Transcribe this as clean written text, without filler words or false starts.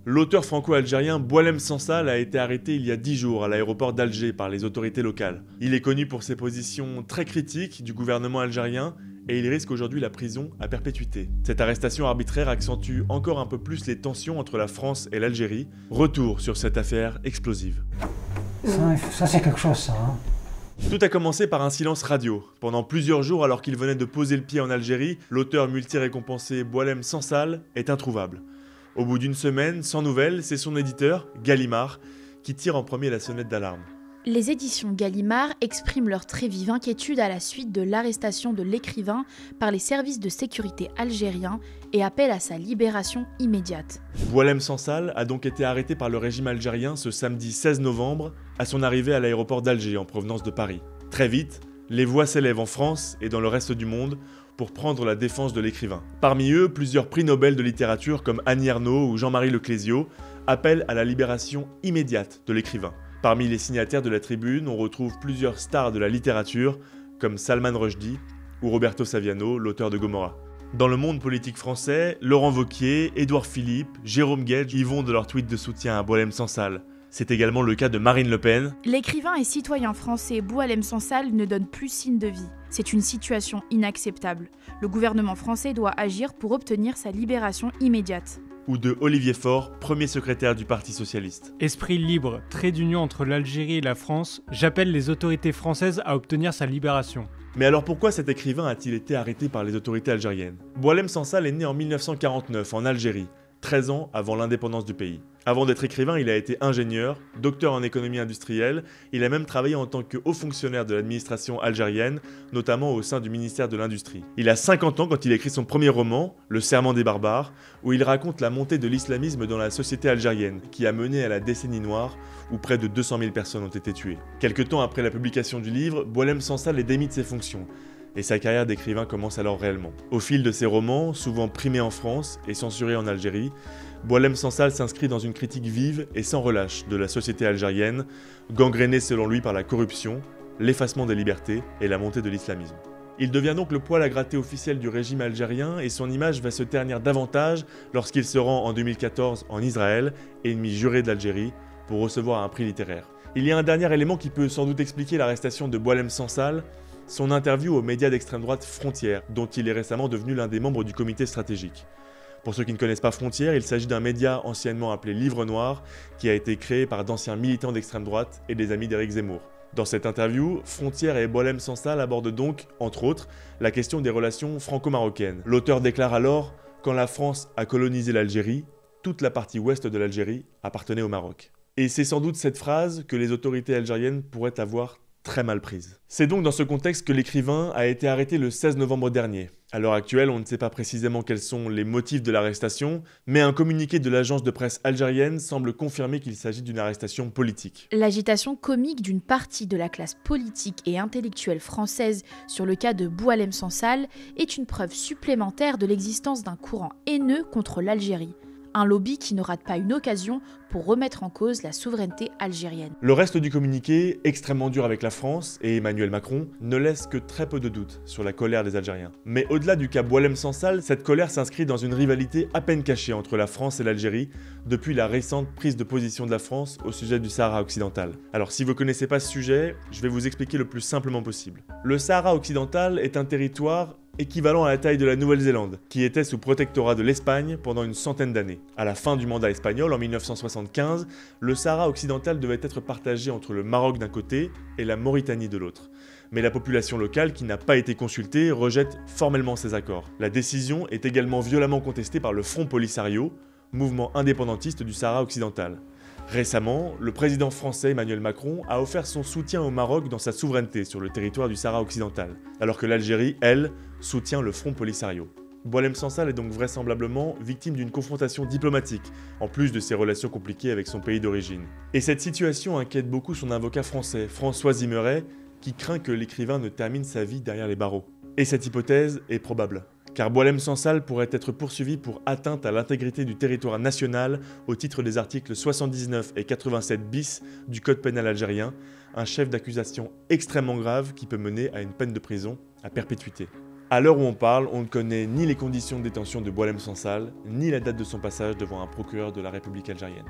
L'auteur franco-algérien Boualem Sansal a été arrêté il y a 10 jours à l'aéroport d'Alger par les autorités locales. Il est connu pour ses positions très critiques du gouvernement algérien et il risque aujourd'hui la prison à perpétuité. Cette arrestation arbitraire accentue encore un peu plus les tensions entre la France et l'Algérie. Retour sur cette affaire explosive. Ça c'est quelque chose, ça. Hein. Tout a commencé par un silence radio. Pendant plusieurs jours, alors qu'il venait de poser le pied en Algérie, l'auteur multi-récompensé Boualem Sansal est introuvable. Au bout d'une semaine, sans nouvelles, c'est son éditeur, Gallimard, qui tire en premier la sonnette d'alarme. Les éditions Gallimard expriment leur très vive inquiétude à la suite de l'arrestation de l'écrivain par les services de sécurité algériens et appellent à sa libération immédiate. Boualem Sansal a donc été arrêté par le régime algérien ce samedi 16 novembre, à son arrivée à l'aéroport d'Alger en provenance de Paris. Très vite, les voix s'élèvent en France et dans le reste du monde pour prendre la défense de l'écrivain. Parmi eux, plusieurs prix Nobel de littérature comme Annie Ernaux ou Jean-Marie Leclésio appellent à la libération immédiate de l'écrivain. Parmi les signataires de la tribune, on retrouve plusieurs stars de la littérature comme Salman Rushdie ou Roberto Saviano, l'auteur de Gomorrah. Dans le monde politique français, Laurent Wauquiez, Édouard Philippe, Jérôme Guedj y vont de leur tweet de soutien à Boualem Sansal. C'est également le cas de Marine Le Pen. L'écrivain et citoyen français Boualem Sansal ne donne plus signe de vie. C'est une situation inacceptable. Le gouvernement français doit agir pour obtenir sa libération immédiate. Ou de Olivier Faure, premier secrétaire du Parti socialiste. Esprit libre, trait d'union entre l'Algérie et la France, j'appelle les autorités françaises à obtenir sa libération. Mais alors pourquoi cet écrivain a-t-il été arrêté par les autorités algériennes? Boualem Sansal est né en 1949 en Algérie, 13 ans avant l'indépendance du pays. Avant d'être écrivain, il a été ingénieur, docteur en économie industrielle, il a même travaillé en tant que haut fonctionnaire de l'administration algérienne, notamment au sein du ministère de l'Industrie. Il a 50 ans quand il écrit son premier roman, Le Serment des barbares, où il raconte la montée de l'islamisme dans la société algérienne, qui a mené à la décennie noire, où près de 200 000 personnes ont été tuées. Quelque temps après la publication du livre, Boualem Sansal est démis de ses fonctions, et sa carrière d'écrivain commence alors réellement. Au fil de ses romans, souvent primés en France et censurés en Algérie, Boualem Sansal s'inscrit dans une critique vive et sans relâche de la société algérienne, gangrénée selon lui par la corruption, l'effacement des libertés et la montée de l'islamisme. Il devient donc le poil à gratter officiel du régime algérien et son image va se ternir davantage lorsqu'il se rend en 2014 en Israël, ennemi juré d'Algérie, pour recevoir un prix littéraire. Il y a un dernier élément qui peut sans doute expliquer l'arrestation de Boualem Sansal, son interview aux médias d'extrême droite Frontières, dont il est récemment devenu l'un des membres du comité stratégique. Pour ceux qui ne connaissent pas Frontières, il s'agit d'un média anciennement appelé Livre Noir, qui a été créé par d'anciens militants d'extrême droite et des amis d'Éric Zemmour. Dans cette interview, Frontières et Boualem Sansal abordent donc, entre autres, la question des relations franco-marocaines. L'auteur déclare alors « Quand la France a colonisé l'Algérie, toute la partie ouest de l'Algérie appartenait au Maroc ». Et c'est sans doute cette phrase que les autorités algériennes pourraient avoir très mal prise. C'est donc dans ce contexte que l'écrivain a été arrêté le 16 novembre dernier. À l'heure actuelle, on ne sait pas précisément quels sont les motifs de l'arrestation, mais un communiqué de l'agence de presse algérienne semble confirmer qu'il s'agit d'une arrestation politique. L'agitation comique d'une partie de la classe politique et intellectuelle française sur le cas de Boualem Sansal est une preuve supplémentaire de l'existence d'un courant haineux contre l'Algérie. Un lobby qui ne rate pas une occasion pour remettre en cause la souveraineté algérienne. Le reste du communiqué, extrêmement dur avec la France et Emmanuel Macron, ne laisse que très peu de doutes sur la colère des Algériens. Mais au-delà du cas Boualem Sansal, cette colère s'inscrit dans une rivalité à peine cachée entre la France et l'Algérie depuis la récente prise de position de la France au sujet du Sahara occidental. Alors si vous ne connaissez pas ce sujet, je vais vous expliquer le plus simplement possible. Le Sahara occidental est un territoire équivalent à la taille de la Nouvelle-Zélande, qui était sous protectorat de l'Espagne pendant une centaine d'années. À la fin du mandat espagnol, en 1975, le Sahara occidental devait être partagé entre le Maroc d'un côté et la Mauritanie de l'autre. Mais la population locale, qui n'a pas été consultée, rejette formellement ces accords. La décision est également violemment contestée par le Front Polisario, mouvement indépendantiste du Sahara occidental. Récemment, le président français Emmanuel Macron a offert son soutien au Maroc dans sa souveraineté sur le territoire du Sahara occidental, alors que l'Algérie, elle, soutient le Front Polisario. Boualem Sansal est donc vraisemblablement victime d'une confrontation diplomatique, en plus de ses relations compliquées avec son pays d'origine. Et cette situation inquiète beaucoup son avocat français, François Zimmeret, qui craint que l'écrivain ne termine sa vie derrière les barreaux. Et cette hypothèse est probable, car Boualem Sansal pourrait être poursuivi pour atteinte à l'intégrité du territoire national au titre des articles 79 et 87 bis du Code pénal algérien, un chef d'accusation extrêmement grave qui peut mener à une peine de prison à perpétuité. À l'heure où on parle, on ne connaît ni les conditions de détention de Boualem Sansal, ni la date de son passage devant un procureur de la République algérienne.